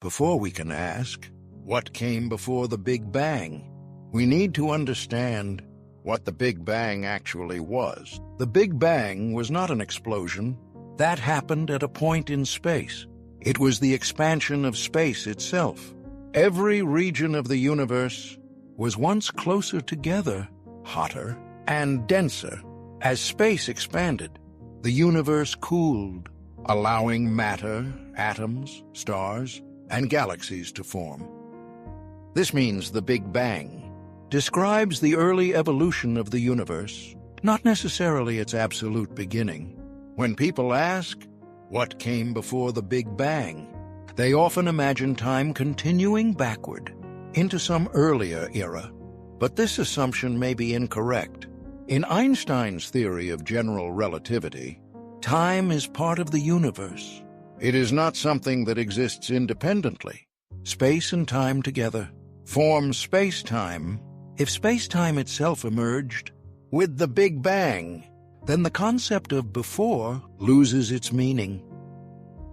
Before we can ask, what came before the Big Bang, we need to understand what the Big Bang actually was. The Big Bang was not an explosion. That happened at a point in space. It was the expansion of space itself. Every region of the universe was once closer together, hotter and denser. As space expanded, the universe cooled, allowing matter, atoms, stars, and galaxies to form. This means the Big Bang describes the early evolution of the universe, not necessarily its absolute beginning. When people ask, what came before the Big Bang, they often imagine time continuing backward into some earlier era. But this assumption may be incorrect. In Einstein's theory of general relativity, time is part of the universe. It is not something that exists independently. Space and time together form space-time. If space-time itself emerged with the Big Bang, then the concept of before loses its meaning.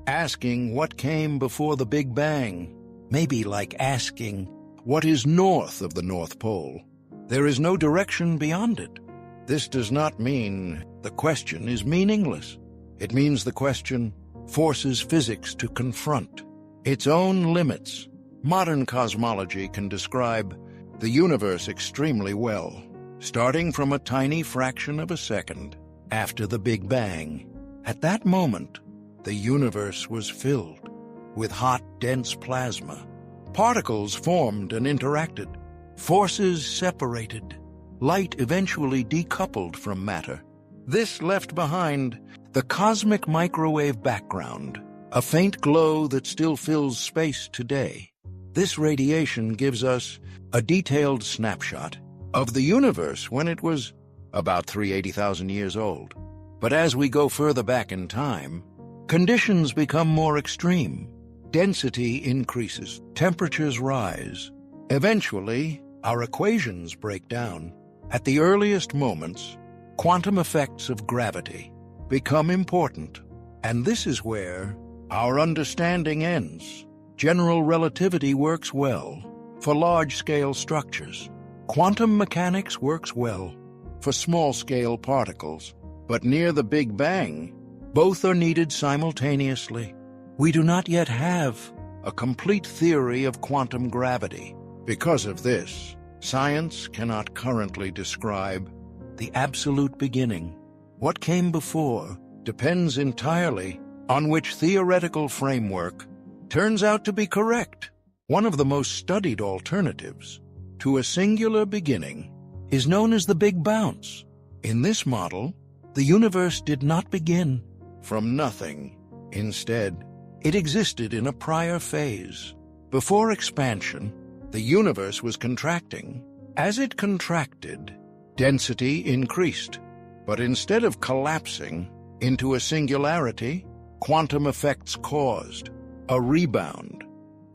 Asking what came before the Big Bang may be like asking what is north of the North Pole. There is no direction beyond it. This does not mean the question is meaningless. It means the question forces physics to confront its own limits. Modern cosmology can describe the universe extremely well, starting from a tiny fraction of a second after the Big Bang. At that moment, the universe was filled with hot, dense plasma. Particles formed and interacted. Forces separated. Light eventually decoupled from matter. This left behind the cosmic microwave background, a faint glow that still fills space today. This radiation gives us a detailed snapshot of the universe when it was about 380,000 years old. But as we go further back in time, conditions become more extreme. Density increases, temperatures rise. Eventually, our equations break down. At the earliest moments, quantum effects of gravity become important. And this is where our understanding ends. General relativity works well for large-scale structures. Quantum mechanics works well for small-scale particles. But near the Big Bang, both are needed simultaneously. We do not yet have a complete theory of quantum gravity. Because of this, science cannot currently describe the absolute beginning. What came before depends entirely on which theoretical framework turns out to be correct. One of the most studied alternatives to a singular beginning is known as the Big Bounce. In this model, the universe did not begin from nothing. Instead, it existed in a prior phase. Before expansion, the universe was contracting. As it contracted, density increased. But instead of collapsing into a singularity, quantum effects caused a rebound.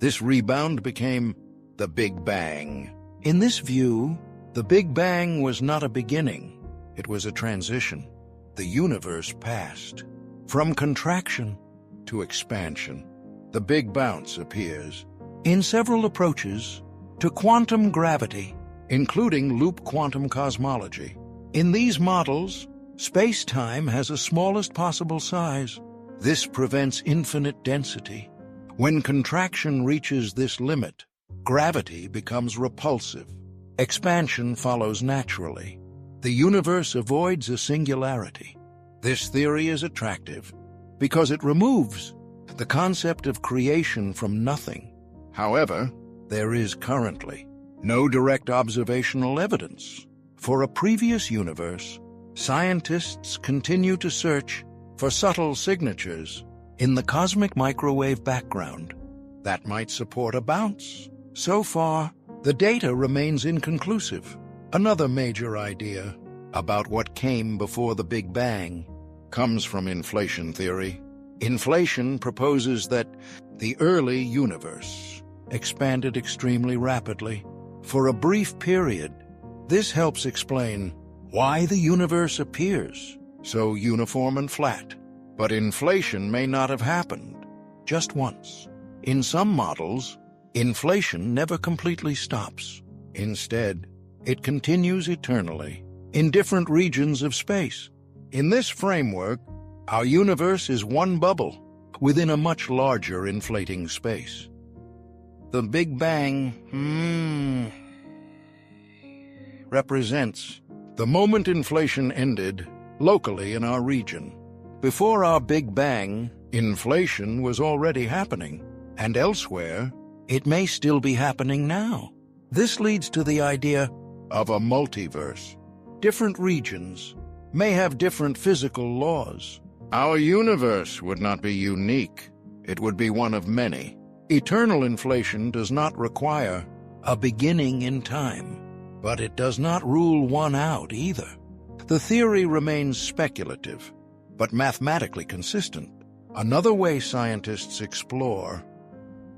This rebound became the Big Bang. In this view, the Big Bang was not a beginning. It was a transition. The universe passed from contraction to expansion. The Big Bounce appears in several approaches to quantum gravity, including loop quantum cosmology. In these models, space-time has a smallest possible size. This prevents infinite density. When contraction reaches this limit, gravity becomes repulsive. Expansion follows naturally. The universe avoids a singularity. This theory is attractive because it removes the concept of creation from nothing. However, there is currently no direct observational evidence for a previous universe. Scientists continue to search for subtle signatures in the cosmic microwave background that might support a bounce. So far, the data remains inconclusive. Another major idea about what came before the Big Bang comes from inflation theory. Inflation proposes that the early universe expanded extremely rapidly for a brief period. This helps explain why the universe appears so uniform and flat. But inflation may not have happened just once. In some models, inflation never completely stops. Instead, it continues eternally, in different regions of space. In this framework, our universe is one bubble within a much larger inflating space. The Big Bang represents the moment inflation ended locally in our region. Before our Big Bang, inflation was already happening, and elsewhere, it may still be happening now. This leads to the idea of a multiverse. Different regions may have different physical laws. Our universe would not be unique. It would be one of many. Eternal inflation does not require a beginning in time, but it does not rule one out either. The theory remains speculative, but mathematically consistent. Another way scientists explore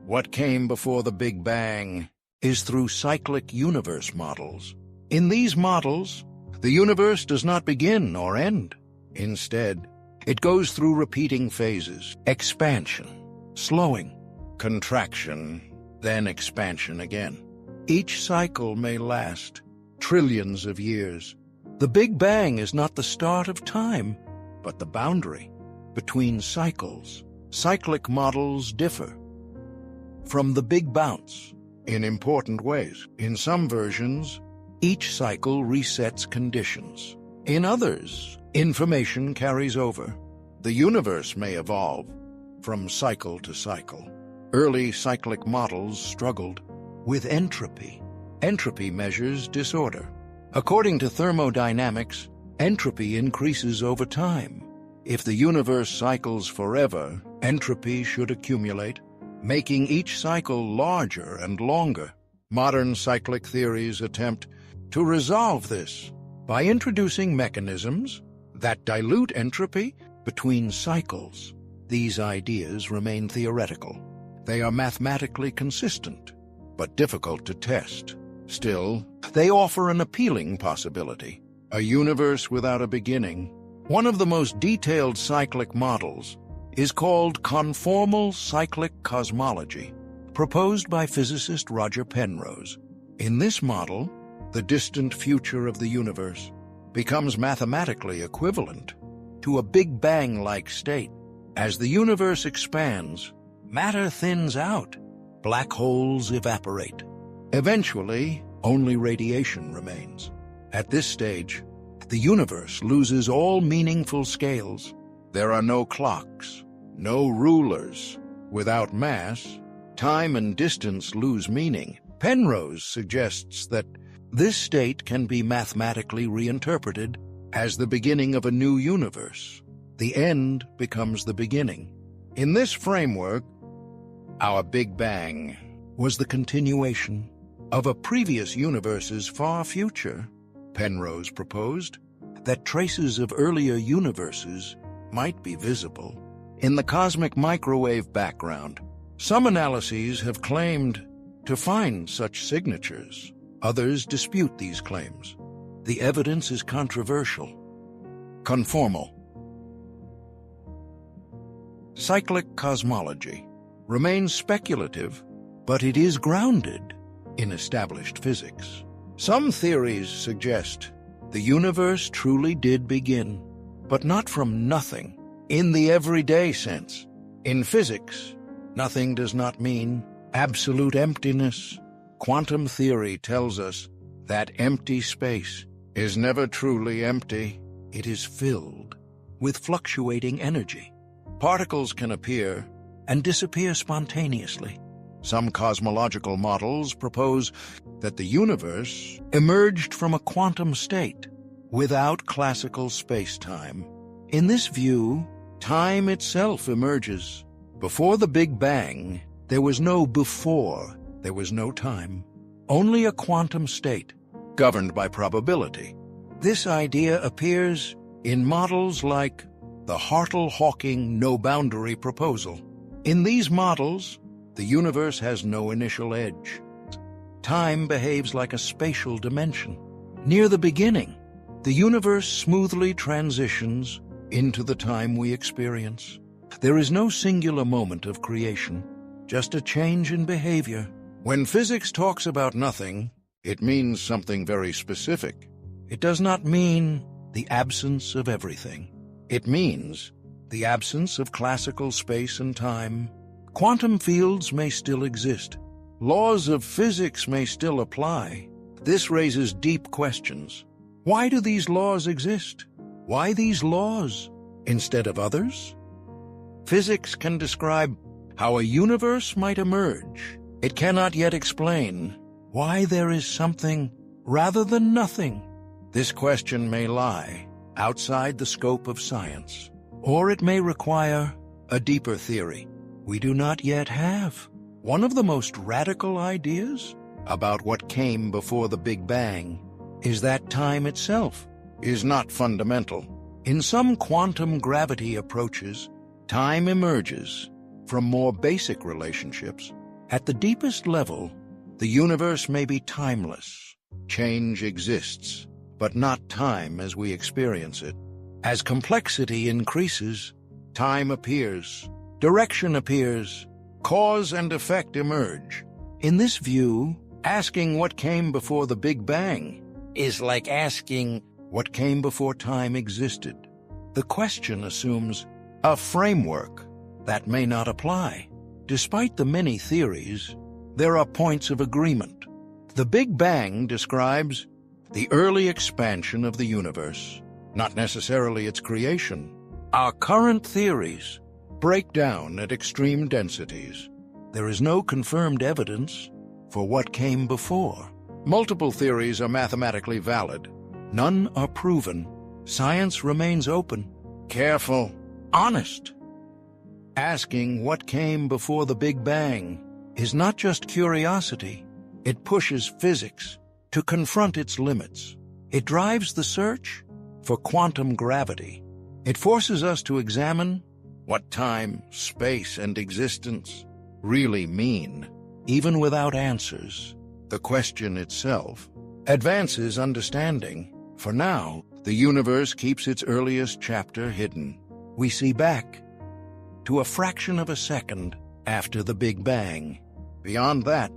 what came before the Big Bang is through cyclic universe models. In these models, the universe does not begin or end. Instead, it goes through repeating phases: expansion, slowing, contraction, then expansion again. Each cycle may last trillions of years. The Big Bang is not the start of time, but the boundary between cycles. Cyclic models differ from the Big Bounce in important ways. In some versions, each cycle resets conditions. In others, information carries over. The universe may evolve from cycle to cycle. Early cyclic models struggled with entropy. Entropy measures disorder. According to thermodynamics, entropy increases over time. If the universe cycles forever, entropy should accumulate, making each cycle larger and longer. Modern cyclic theories attempt to resolve this by introducing mechanisms that dilute entropy between cycles. These ideas remain theoretical. They are mathematically consistent, but difficult to test. Still, they offer an appealing possibility: a universe without a beginning. One of the most detailed cyclic models is called Conformal cyclic cosmology, proposed by physicist Roger Penrose. In this model, the distant future of the universe becomes mathematically equivalent to a Big Bang-like state. As the universe expands, matter thins out, black holes evaporate. Eventually, only radiation remains. At this stage, the universe loses all meaningful scales. There are no clocks, no rulers. Without mass, time and distance lose meaning. Penrose suggests that this state can be mathematically reinterpreted as the beginning of a new universe. The end becomes the beginning. In this framework, our Big Bang was the continuation of a previous universe's far future. Penrose proposed that traces of earlier universes might be visible in the cosmic microwave background. Some analyses have claimed to find such signatures. Others dispute these claims. The evidence is controversial. Conformal cyclic cosmology remains speculative, but it is grounded in established physics. Some theories suggest the universe truly did begin, but not from nothing in the everyday sense. In physics, nothing does not mean absolute emptiness. Quantum theory tells us that empty space is never truly empty. It is filled with fluctuating energy. Particles can appear and disappear spontaneously. Some cosmological models propose that the universe emerged from a quantum state without classical space-time. In this view, time itself emerges. Before the Big Bang, there was no before, there was no time, only a quantum state governed by probability. This idea appears in models like the Hartle-Hawking no-boundary proposal. In these models, the universe has no initial edge. Time behaves like a spatial dimension. Near the beginning, the universe smoothly transitions into the time we experience. There is no singular moment of creation. just a change in behavior. When physics talks about nothing, it means something very specific. It does not mean the absence of everything. It means the absence of classical space and time. Quantum fields may still exist. Laws of physics may still apply. This raises deep questions. Why do these laws exist? Why these laws instead of others? Physics can describe how a universe might emerge. It cannot yet explain why there is something rather than nothing. This question may lie outside the scope of science, or it may require a deeper theory we do not yet have. One of the most radical ideas about what came before the Big Bang is that time itself is not fundamental. In some quantum gravity approaches, time emerges from more basic relationships. At the deepest level, the universe may be timeless. Change exists, but not time as we experience it. As complexity increases, time appears, direction appears, cause and effect emerge. In this view, asking what came before the Big Bang is like asking what came before time existed. The question assumes a framework that may not apply. Despite the many theories, there are points of agreement. The Big Bang describes the early expansion of the universe, not necessarily its creation. Our current theories break down at extreme densities. There is no confirmed evidence for what came before. Multiple theories are mathematically valid. None are proven. Science remains open, careful, honest. Asking what came before the Big Bang is not just curiosity. It pushes physics to confront its limits. It drives the search for quantum gravity. It forces us to examine what time, space, and existence really mean. Even without answers, the question itself advances understanding. For now, the universe keeps its earliest chapter hidden. We see back to a fraction of a second after the Big Bang. Beyond that,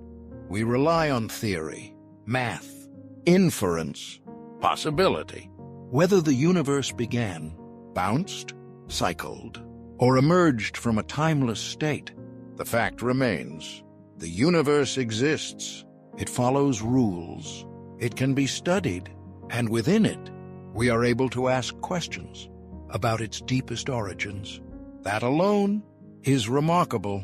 we rely on theory, math, inference, possibility. Whether the universe began, bounced, cycled, or emerged from a timeless state, the fact remains. The universe exists. It follows rules. It can be studied, and within it, we are able to ask questions about its deepest origins. That alone is remarkable.